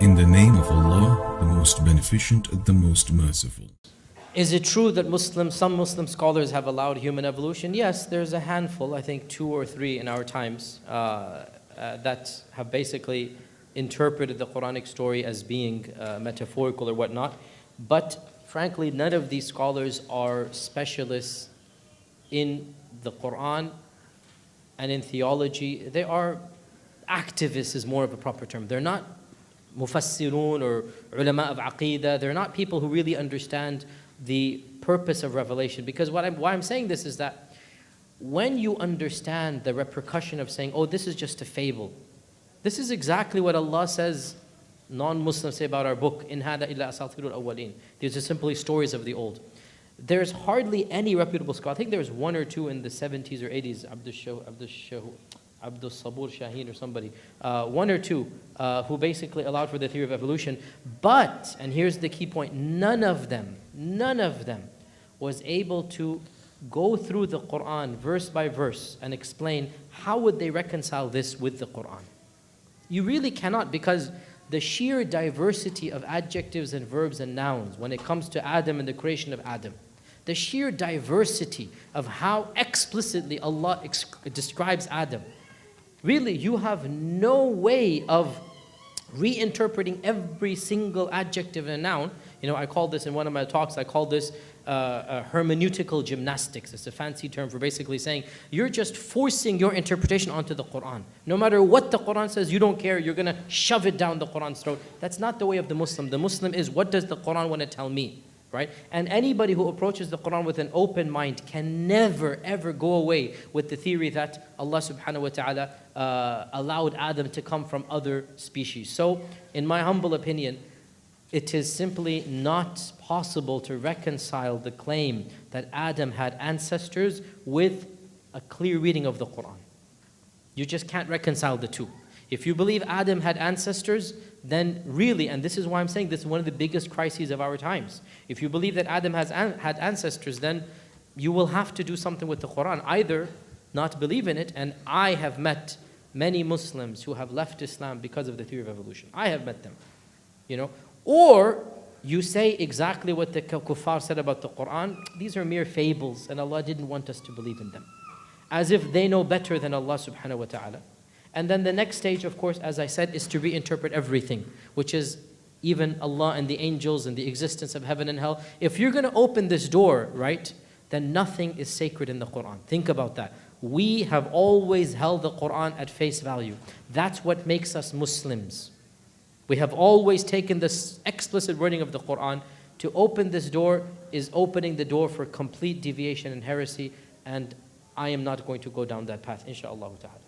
In the name of Allah, the most beneficent, the most merciful. Is it true that some Muslim scholars have allowed human evolution? Yes, there's a handful, I think 2 or 3 in our times, that have basically interpreted the Quranic story as being metaphorical or whatnot. But frankly, none of these scholars are specialists in the Quran and in theology. They are activists, is more of a proper term. They're not mufassirun or ulama of aqeedah. They're not people who really understand the purpose of revelation. Because why I'm saying this is that when you understand the repercussion of saying, oh, this is just a fable, this is exactly what Allah says non-Muslims say about our book, in hada illa asatirul awwaleen. These are simply stories of the old. There's hardly any reputable scholar. I think there's 1 or 2 in the 70s or 80s, Abdul Sabur Shaheen or somebody, 1 or 2 who basically allowed for the theory of evolution. But, and here's the key point, none of them was able to go through the Quran verse by verse and explain how would they reconcile this with the Quran. You really cannot, because the sheer diversity of adjectives and verbs and nouns when it comes to Adam and the creation of Adam, the sheer diversity of how explicitly Allah describes Adam, really, you have no way of reinterpreting every single adjective and noun. You know, I call this in one of my talks, I call this hermeneutical gymnastics. It's a fancy term for basically saying you're just forcing your interpretation onto the Quran. No matter what the Quran says, you don't care, you're going to shove it down the Quran's throat. That's not the way of the Muslim. The Muslim is, what does the Quran want to tell me? Right? And anybody who approaches the Quran with an open mind can never ever go away with the theory that Allah subhanahu wa ta'ala allowed Adam to come from other species. So, in my humble opinion, it is simply not possible to reconcile the claim that Adam had ancestors with a clear reading of the Quran. You just can't reconcile the two. If you believe Adam had ancestors, then really, and this is why I'm saying this is one of the biggest crises of our times. If you believe that Adam had ancestors, then you will have to do something with the Quran. Either not believe in it, and I have met many Muslims who have left Islam because of the theory of evolution. I have met them, you know. Or you say exactly what the kuffar said about the Quran. These are mere fables, and Allah didn't want us to believe in them. As if they know better than Allah subhanahu wa ta'ala. And then the next stage, of course, as I said, is to reinterpret everything, which is even Allah and the angels and the existence of heaven and hell. If you're going to open this door, right, then nothing is sacred in the Quran. Think about that. We have always held the Quran at face value. That's what makes us Muslims. We have always taken this explicit wording of the Quran. To open this door is opening the door for complete deviation and heresy, and I am not going to go down that path, inshaAllah ta'ala.